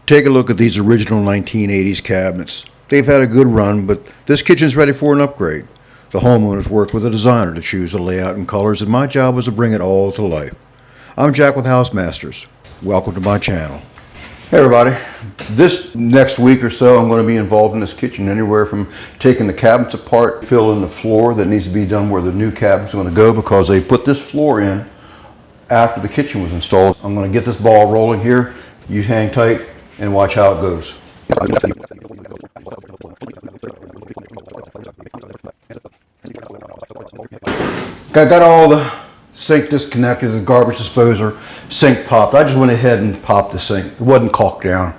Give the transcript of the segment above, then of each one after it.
Take a look at these original 1980s cabinets. They've had a good run, but this kitchen's ready for an upgrade. The homeowners worked with a designer to choose the layout and colors, and my job was to bring it all to life. I'm Jack with Housemasters. Welcome to my channel. Hey everybody, this next week or so I'm going to be involved in this kitchen, anywhere from taking the cabinets apart, filling the floor that needs to be done where the new cabinet's going to go, because they put this floor in after the kitchen was installed. I'm going to get this ball rolling here. You hang tight and watch how it goes. I got all the sink disconnected, the garbage disposer, sink popped. I just went ahead and popped the sink. It wasn't caulked down.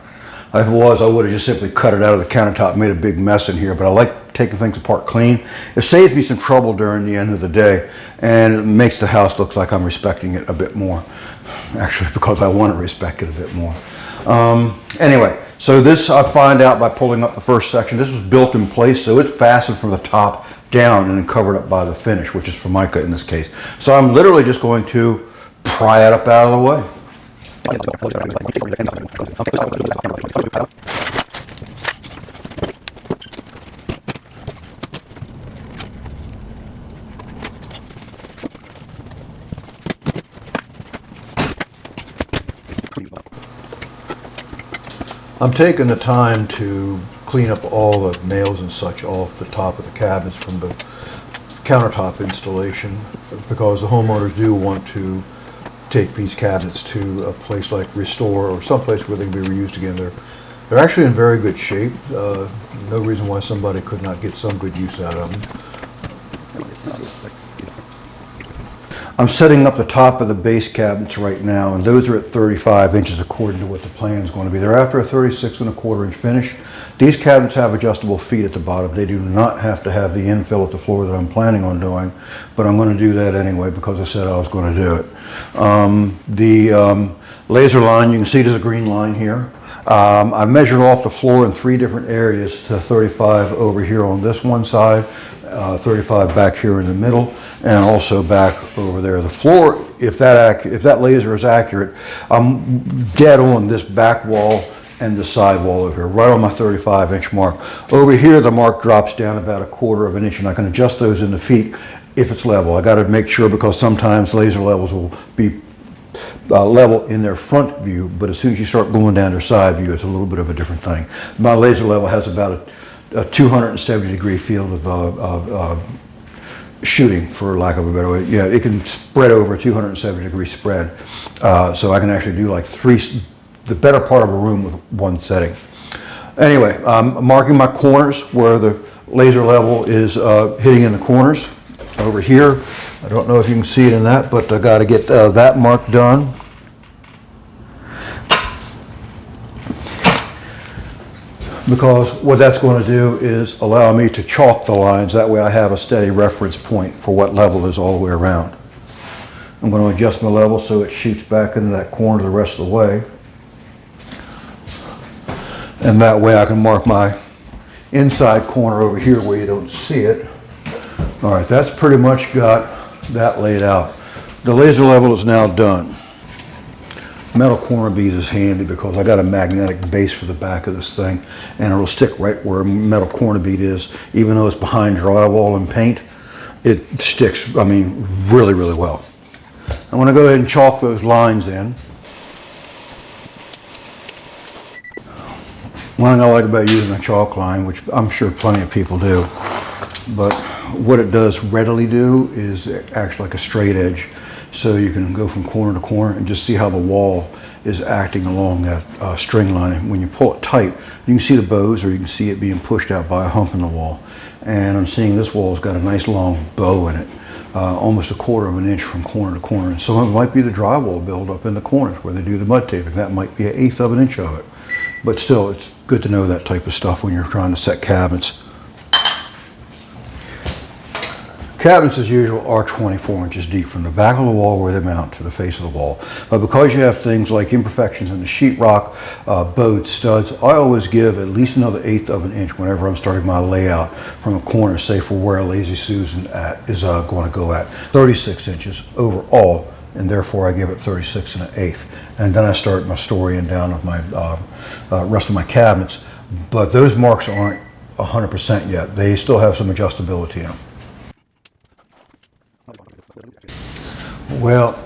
If it was, I would have just simply cut it out of the countertop, made a big mess in here, but I like taking things apart clean. It saves me some trouble during the end of the day, and it makes the house look like I'm respecting it a bit more. Actually, because I want to respect it a bit more. Anyway, so this I find out by pulling up the first section. This was built in place, so it's fastened from the top down and then covered up by the finish, which is Formica in this case. So I'm literally just going to pry it up out of the way. I'm taking the time to clean up all the nails and such off the top of the cabinets from the countertop installation, because the homeowners do want to take these cabinets to a place like Restore or someplace where they can be reused again. They're actually in very good shape. No reason why somebody could not get some good use out of them. I'm setting up the top of the base cabinets right now, and those are at 35 inches according to what the plan is going to be. They're after a 36¼ inch finish. These cabinets have adjustable feet at the bottom. They do not have to have the infill at the floor that I'm planning on doing, but I'm going to do that anyway because I said I was going to do it. The laser line, you can see there's a green line here. I measured off the floor in 3 different areas to 35 over here on this one side, 35 back here in the middle, and also back over there. The floor, if that laser is accurate, I'm dead on this back wall and the side wall over here, right on my 35-inch mark. Over here, the mark drops down about 1/4 inch, and I can adjust those in the feet if it's level. I got to make sure, because sometimes laser levels will be level in their front view, but as soon as you start going down their side view, it's a little bit of a different thing. My laser level has about a 270-degree field of shooting, for lack of a better way. Yeah, it can spread over a 270-degree spread, so I can actually do like the better part of a room with one setting. Anyway, I'm marking my corners where the laser level is hitting in the corners. Over here, I don't know if you can see it in that, but I got to get that mark done. Because what that's going to do is allow me to chalk the lines. That way I have a steady reference point for what level is all the way around. I'm going to adjust my level so it shoots back into that corner the rest of the way. And that way I can mark my inside corner over here where you don't see it. All right, that's pretty much got that laid out. The laser level is now done. Metal corner bead is handy because I got a magnetic base for the back of this thing, and it'll stick right where metal corner bead is. Even though it's behind drywall and paint, it sticks, I mean, really, really well. I'm going to go ahead and chalk those lines in. One thing I like about using a chalk line, which I'm sure plenty of people do, but what it does readily do is act like a straight edge. So you can go from corner to corner and just see how the wall is acting along that string line. And when you pull it tight, you can see the bows, or you can see it being pushed out by a hump in the wall. And I'm seeing this wall's got a nice long bow in it, almost 1/4 inch from corner to corner. And some of it might be the drywall buildup in the corners where they do the mud taping. That might be 1/8 inch of it. But still, it's good to know that type of stuff when you're trying to set cabinets. Cabinets, as usual, are 24 inches deep from the back of the wall where they mount to the face of the wall. But because you have things like imperfections in the sheetrock, bowed studs, I always give at least another 1/8 inch whenever I'm starting my layout from a corner, say for where a Lazy Susan is going to go at. 36 inches overall, and therefore I give it 36 1/8. and then I start my story and down with my rest of my cabinets. But those marks aren't 100% yet. They still have some adjustability in them. Well,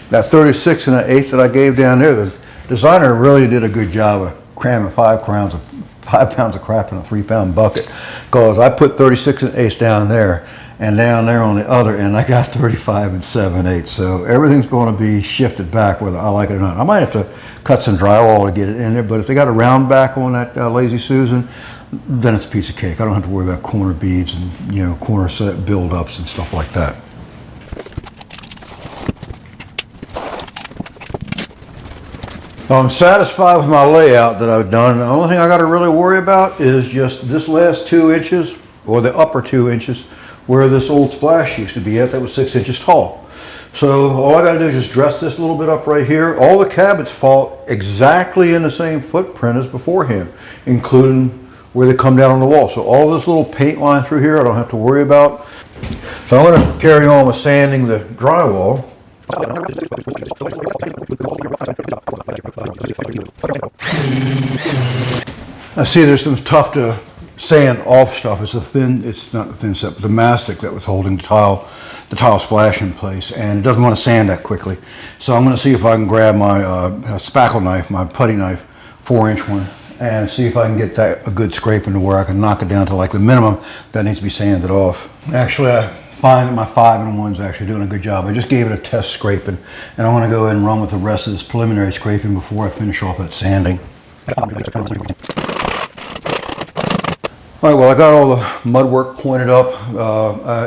that 36 and an eighth that I gave down there, the designer really did a good job of cramming 5 pounds of crap in a 3-pound bucket, because I put 36 and an eighth down there, and down there on the other end I got 35 and 7/8. So everything's going to be shifted back whether I like it or not. I might have to cut some drywall to get it in there, but if they got a round back on that Lazy Susan, then it's a piece of cake. I don't have to worry about corner beads and, you know, corner set build-ups and stuff like that. I'm satisfied with my layout that I've done. The only thing I got to really worry about is just this last 2 inches, or the upper 2 inches, where this old splash used to be at. That was 6 inches tall. So all I got to do is just dress this a little bit up right here. All the cabinets fall exactly in the same footprint as beforehand, including where they come down on the wall. So all this little paint line through here I don't have to worry about. So I'm going to carry on with sanding the drywall. I see there's some tough to sand off stuff. It's not the thin set, but the mastic that was holding the tile splash in place, and it doesn't want to sand that quickly. So I'm going to see if I can grab my spackle knife, my putty knife, 4-inch one, and see if I can get that a good scraping to where I can knock it down to like the minimum that needs to be sanded off. Actually, I find that my 5-in-1 is actually doing a good job. I just gave it a test scraping, and I want to go ahead and run with the rest of this preliminary scraping before I finish off that sanding. All right, well, I got all the mud work pointed up.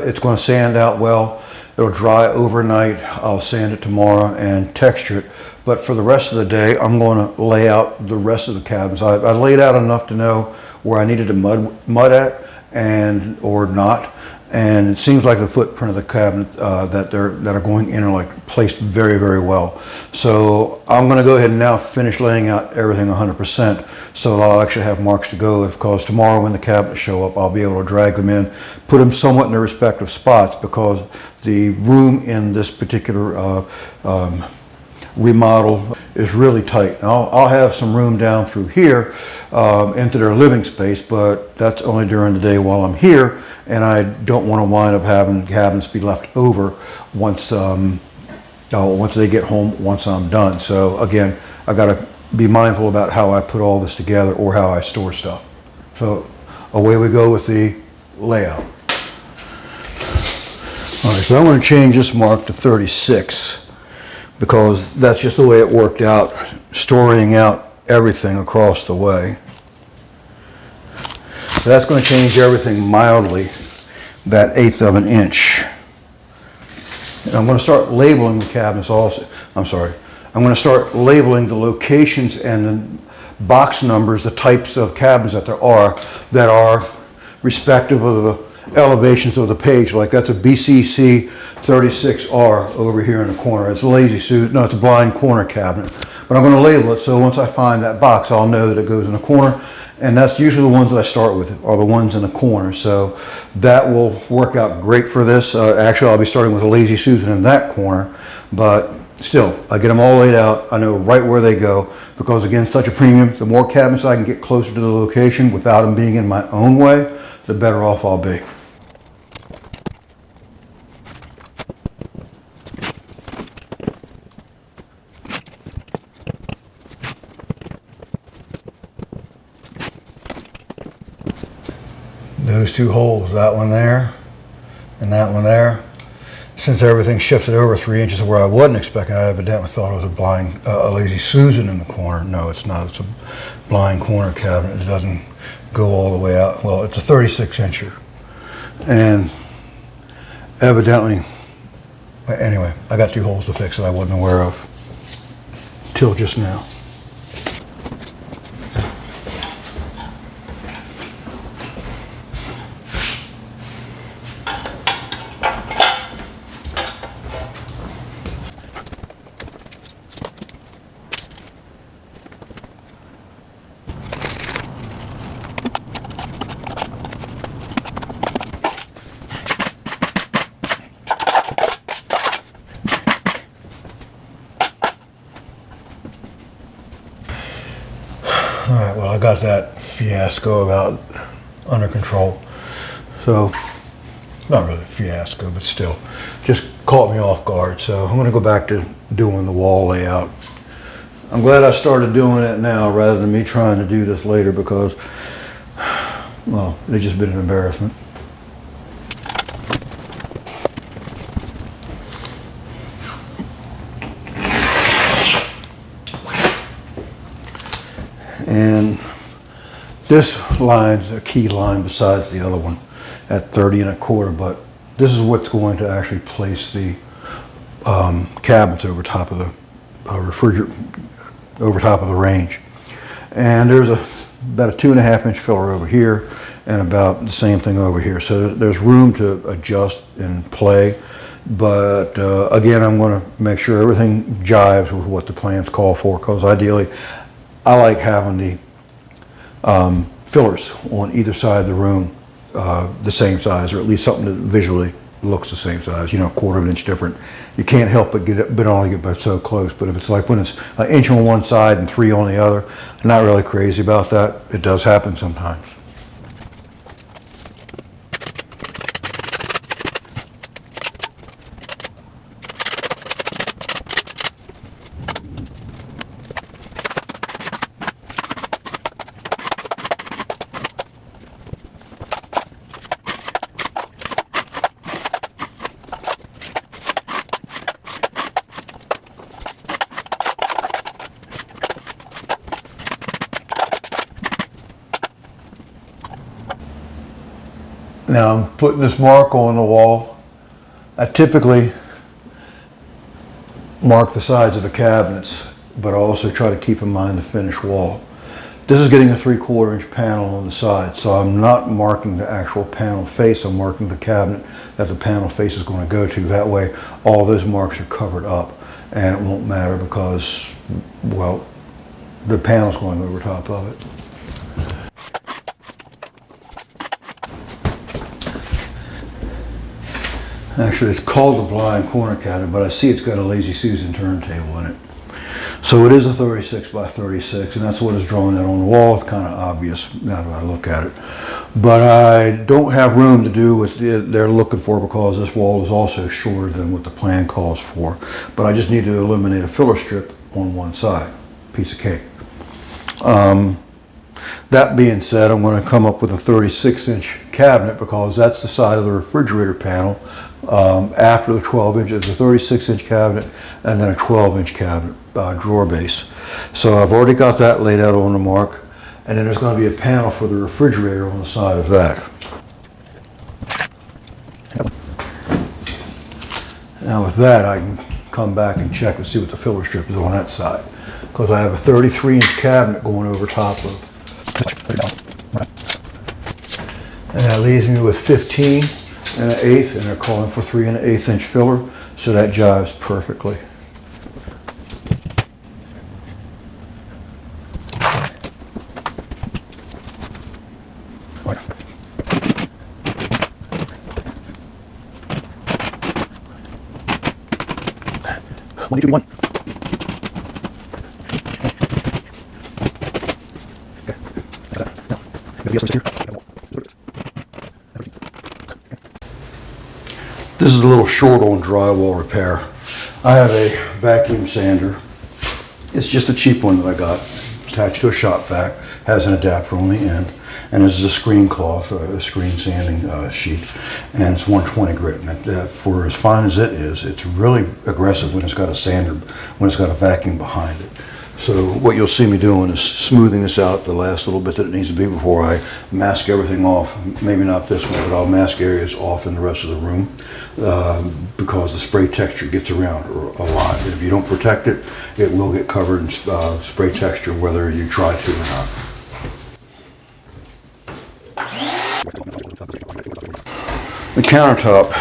It's going to sand out well. It'll dry overnight. I'll sand it tomorrow and texture it. But for the rest of the day, I'm going to lay out the rest of the cabins. I laid out enough to know where I needed to mud at and or not. And it seems like the footprint of the cabinet that are going in are like placed very, very well. So I'm going to go ahead and now finish laying out everything 100%, so that I'll actually have marks to go. Because tomorrow when the cabinets show up, I'll be able to drag them in, put them somewhat in their respective spots, because the room in this particular remodel is really tight. Now, I'll have some room down through here into their living space, but that's only during the day while I'm here, and I don't want to wind up having cabinets be left over once they get home, once I'm done. So again, I got to be mindful about how I put all this together or how I store stuff. So away we go with the layout. All right, so I'm going to change this mark to 36. Because that's just the way it worked out, storing out everything across the way. So that's going to change everything mildly, that 1/8 of an inch. And I'm going to start labeling the cabinets also. I'm going to start labeling the locations and the box numbers, the types of cabinets that there are respective of the elevations of the page. Like that's a BCC 36R over here in the corner. It's a Lazy Susan, no, it's a blind corner cabinet. But I'm going to label it, so once I find that box, I'll know that it goes in the corner. And that's usually the ones that I start with, are the ones in the corner. So that will work out great for this. Actually, I'll be starting with a Lazy Susan in that corner, but still, I get them all laid out. I know right where they go, because again, such a premium. The more cabinets I can get closer to the location without them being in my own way, the better off I'll be. Those 2 holes, that one there and that one there, since everything shifted over 3 inches where I wasn't expecting, I evidently thought it was a Lazy Susan in the corner. No, it's not. It's a blind corner cabinet. It doesn't go all the way out. Well, it's a 36-incher. And evidently, anyway, I got 2 holes to fix that I wasn't aware of till just now. All right, well, I got that fiasco about under control. So, not really a fiasco, but still, just caught me off guard. So I'm gonna go back to doing the wall layout. I'm glad I started doing it now rather than me trying to do this later because, well, it's just been an embarrassment. And this line's a key line besides the other one at 30 1/4, but this is what's going to actually place the cabinets over top of the refrigerator, over top of the range. And there's about a 2.5 inch filler over here and about the same thing over here. So there's room to adjust and play. But again, I'm going to make sure everything jives with what the plans call for, because ideally I like having the fillers on either side of the room the same size, or at least something that visually looks the same size, you know, 1/4 inch different. You can't help but get it, but only get but so close. But if it's like when it's an inch on one side and 3 on the other, I'm not really crazy about that. It does happen sometimes. Now I'm putting this mark on the wall. I typically mark the sides of the cabinets, but I also try to keep in mind the finished wall. This is getting a 3/4 inch panel on the side, so I'm not marking the actual panel face, I'm marking the cabinet that the panel face is going to go to. That way all those marks are covered up and it won't matter because, well, the panel's going over top of it. Actually, it's called the blind corner cabinet, but I see it's got a Lazy Susan turntable in it. So it is a 36 by 36, and that's what is drawn out on the wall. It's kind of obvious now that I look at it. But I don't have room to do what they're looking for because this wall is also shorter than what the plan calls for. But I just need to eliminate a filler strip on one side. Piece of cake. That being said, I'm going to come up with a 36 inch cabinet because that's the side of the refrigerator panel. After the 12 inches, a 36 inch cabinet and then a 12 inch cabinet drawer base. So I've already got that laid out on the mark, and then there's going to be a panel for the refrigerator on the side of that. Now with that, I can come back and check and see what the filler strip is on that side, because I have a 33 inch cabinet going over top of. And that leaves me with 15 1/8, and they're calling for 3 1/8 inch filler, so that jives perfectly. One, two, one. This is a little short on drywall repair. I have a vacuum sander. It's just a cheap one that I got, attached to a shop vac, has an adapter on the end, and this is a screen cloth, a screen sanding sheet, and it's 120 grit. And for as fine as it is, it's really aggressive when it's got a sander, when it's got a vacuum behind it. So what you'll see me doing is smoothing this out the last little bit that it needs to be before I mask everything off. Maybe not this one, but I'll mask areas off in the rest of the room because the spray texture gets around a lot. If you don't protect it, it will get covered in spray texture whether you try to or not. The countertop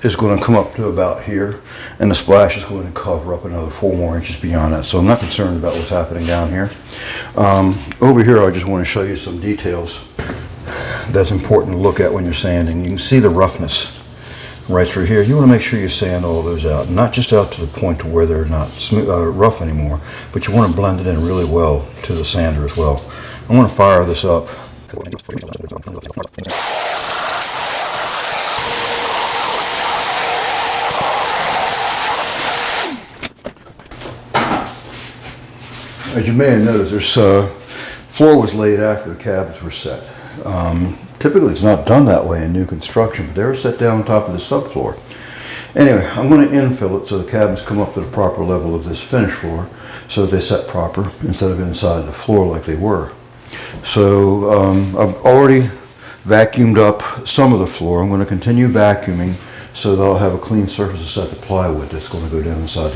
is going to come up to about here, and the splash is going to cover up another 4 more inches beyond that. So I'm not concerned about what's happening down here. Over here, I just want to show you some details that's important to look at when you're sanding. You can see the roughness right through here. You want to make sure you sand all those out, not just out to the point to where they're not smooth, rough anymore, but you want to blend it in really well to the sander as well. I want to fire this up. As you may have noticed, this floor was laid after the cabinets were set. Typically it's not done that way in new construction, but they were set down on top of the subfloor. Anyway, I'm going to infill it so the cabinets come up to the proper level of this finished floor so that they set proper instead of inside the floor like they were. So I've already vacuumed up some of the floor. I'm going to continue vacuuming so that I'll have a clean surface to set the plywood that's going to go down inside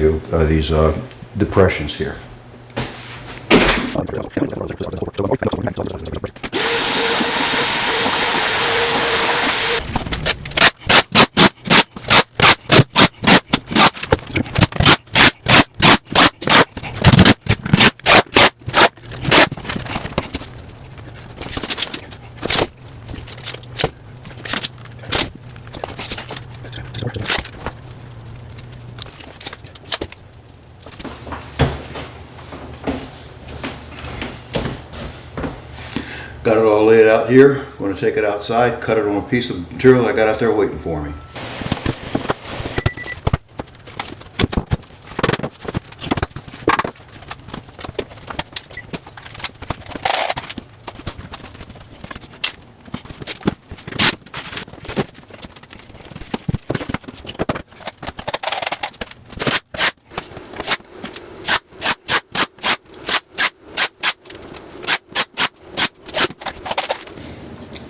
these depressions here. Got it all laid out here. I'm going to take it outside, cut it on a piece of material I got out there waiting for me.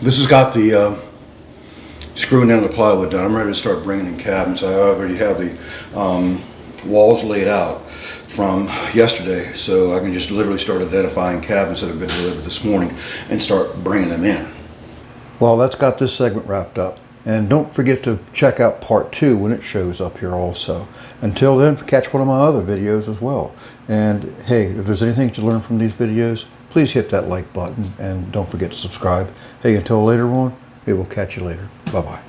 This has got the screwing down the plywood done. I'm ready to start bringing in cabinets. I already have the walls laid out from yesterday, so I can just literally start identifying cabinets that have been delivered this morning and start bringing them in. Well, that's got this segment wrapped up. And don't forget to check out part 2 when it shows up here also. Until then, catch one of my other videos as well. And hey, if there's anything to learn from these videos, please hit that like button and don't forget to subscribe. Hey, until later on, hey, we'll catch you later. Bye-bye.